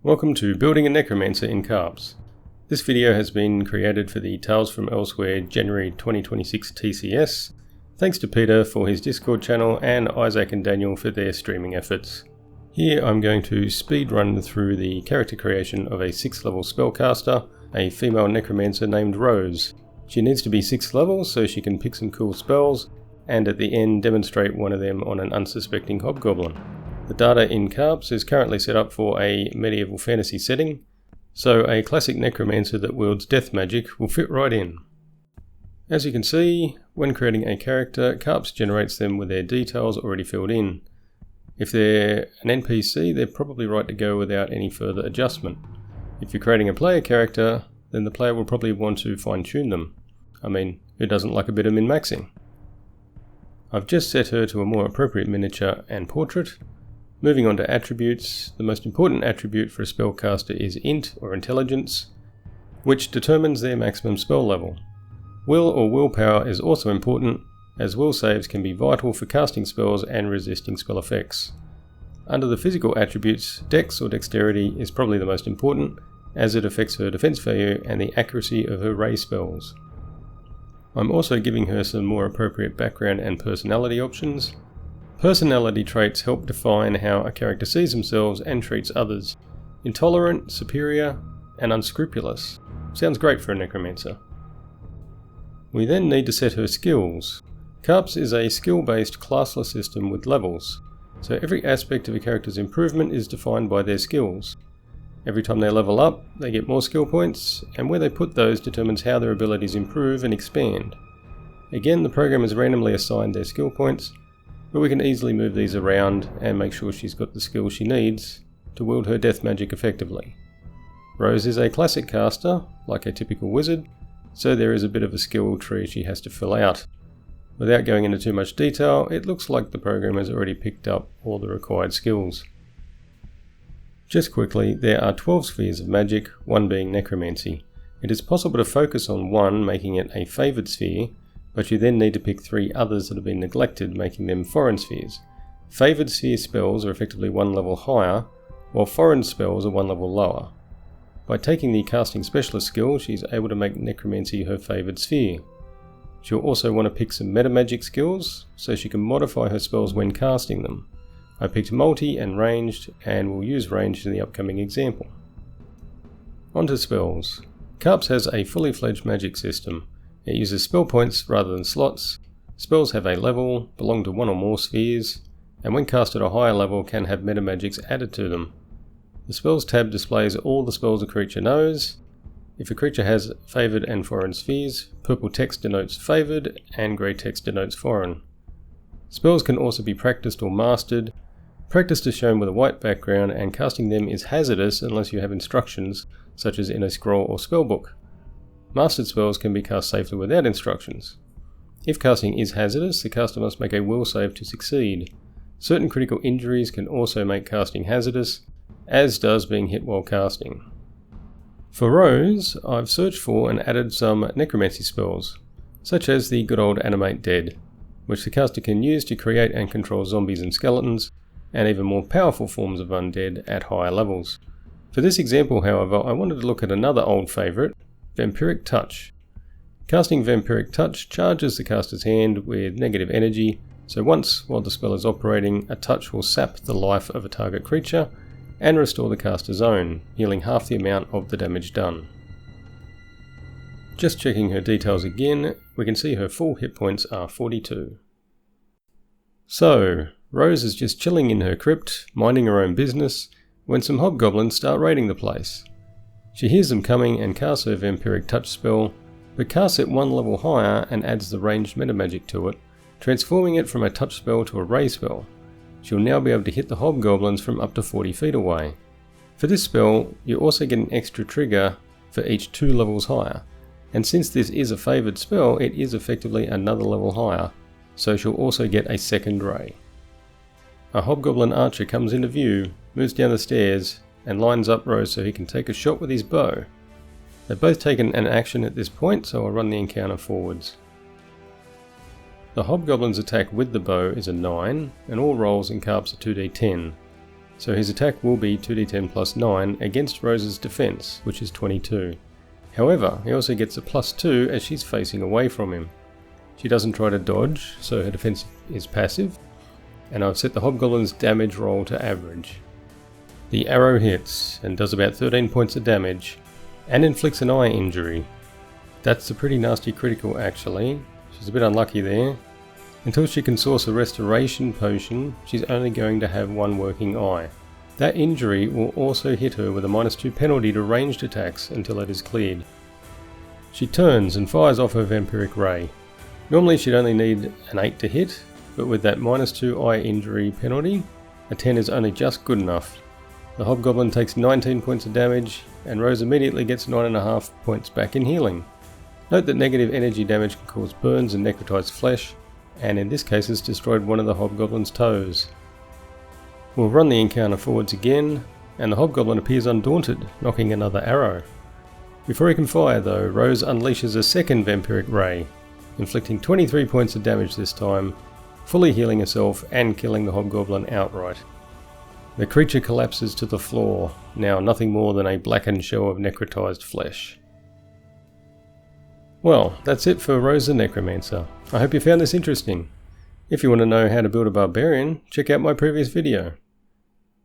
Welcome to Building a Necromancer in CARPS. This video has been created for the Tales from Elsewhere January 2026 TCS. Thanks to Peter for his Discord channel and Isaac and Daniel for their streaming efforts. Here I'm going to speed run through the character creation of a 6th level spellcaster, a female necromancer named Rose. She needs to be 6th level so she can pick some cool spells, and at the end demonstrate one of them on an unsuspecting hobgoblin. The data in CARPS is currently set up for a medieval fantasy setting, so a classic necromancer that wields death magic will fit right in. As you can see, when creating a character, CARPS generates them with their details already filled in. If they're an NPC, they're probably right to go without any further adjustment. If you're creating a player character, then the player will probably want to fine-tune them. I mean, who doesn't like a bit of min-maxing? I've just set her to a more appropriate miniature and portrait. Moving on to attributes, the most important attribute for a spellcaster is int or intelligence, which determines their maximum spell level. Will or willpower is also important, as will saves can be vital for casting spells and resisting spell effects. Under the physical attributes, dex or dexterity is probably the most important, as it affects her defense value and the accuracy of her ray spells. I'm also giving her some more appropriate background and personality options. Personality traits help define how a character sees themselves and treats others. Intolerant, superior, and unscrupulous. Sounds great for a necromancer. We then need to set her skills. CARPS is a skill-based classless system with levels, so every aspect of a character's improvement is defined by their skills. Every time they level up, they get more skill points, and where they put those determines how their abilities improve and expand. Again, the program has randomly assigned their skill points, but we can easily move these around and make sure she's got the skills she needs to wield her death magic effectively. Rose is a classic caster, like a typical wizard, so there is a bit of a skill tree she has to fill out. Without going into too much detail, it looks like the program has already picked up all the required skills. Just quickly, there are 12 spheres of magic, one being necromancy. It is possible to focus on one, making it a favoured sphere, but you then need to pick 3 others that have been neglected, making them foreign spheres. Favoured sphere spells are effectively 1 level higher, while foreign spells are 1 level lower. By taking the casting specialist skill, she's able to make necromancy her favoured sphere. She'll also want to pick some meta magic skills, so she can modify her spells when casting them. I picked multi and ranged, and will use ranged in the upcoming example. On to spells. CARPS has a fully fledged magic system. It uses spell points rather than slots. Spells have a level, belong to 1 or more spheres, and when cast at a higher level can have meta magics added to them. The spells tab displays all the spells a creature knows. If a creature has favoured and foreign spheres, purple text denotes favoured and grey text denotes foreign. Spells can also be practiced or mastered. Practiced is shown with a white background, and casting them is hazardous unless you have instructions, such as in a scroll or spellbook. Mastered spells can be cast safely without instructions. If casting is hazardous, the caster must make a will save to succeed. Certain critical injuries can also make casting hazardous, as does being hit while casting. For Rose, I've searched for and added some necromancy spells, such as the good old Animate Dead, which the caster can use to create and control zombies and skeletons, and even more powerful forms of undead at higher levels. For this example, however, I wanted to look at another old favourite, Vampiric Touch. Casting Vampiric Touch charges the caster's hand with negative energy, so once while the spell is operating, a touch will sap the life of a target creature and restore the caster's own, healing half the amount of the damage done. Just checking her details again, we can see her full hit points are 42. So, Rose is just chilling in her crypt, minding her own business, when some hobgoblins start raiding the place. She hears them coming and casts her Vampiric Touch spell, but casts it 1 level higher and adds the ranged meta magic to it, transforming it from a touch spell to a ray spell. She'll now be able to hit the hobgoblins from up to 40 feet away. For this spell, you also get an extra trigger for each 2 levels higher, and since this is a favoured spell, it is effectively another level higher, so she'll also get a second ray. A hobgoblin archer comes into view, moves down the stairs, and lines up Rose so he can take a shot with his bow. They've both taken an action at this point, so I'll run the encounter forwards. The hobgoblin's attack with the bow is a 9, and all rolls in CARPS are 2d10. so his attack will be 2d10 plus 9 against Rose's defense, which is 22. However, he also gets a plus 2 as she's facing away from him. She doesn't try to dodge, so her defense is passive, and I've set the hobgoblin's damage roll to average. The arrow hits and does about 13 points of damage, and inflicts an eye injury. That's a pretty nasty critical actually. She's a bit unlucky there. Until she can source a restoration potion, she's only going to have one working eye. That injury will also hit her with a -2 penalty to ranged attacks until it is cleared. She turns and fires off her vampiric ray. Normally she'd only need an 8 to hit, but with that -2 eye injury penalty, a 10 is only just good enough. The hobgoblin takes 19 points of damage, and Rose immediately gets 9.5 points back in healing. Note that negative energy damage can cause burns and necrotized flesh, and in this case has destroyed one of the hobgoblin's toes. We'll run the encounter forwards again, and the hobgoblin appears undaunted, knocking another arrow. Before he can fire though, Rose unleashes a second vampiric ray, inflicting 23 points of damage this time, fully healing herself and killing the hobgoblin outright. The creature collapses to the floor, now nothing more than a blackened shell of necrotized flesh. Well, that's it for Rose the Necromancer. I hope you found this interesting. If you want to know how to build a barbarian, check out my previous video.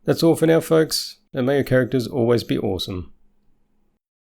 That's all for now folks, and may your characters always be awesome.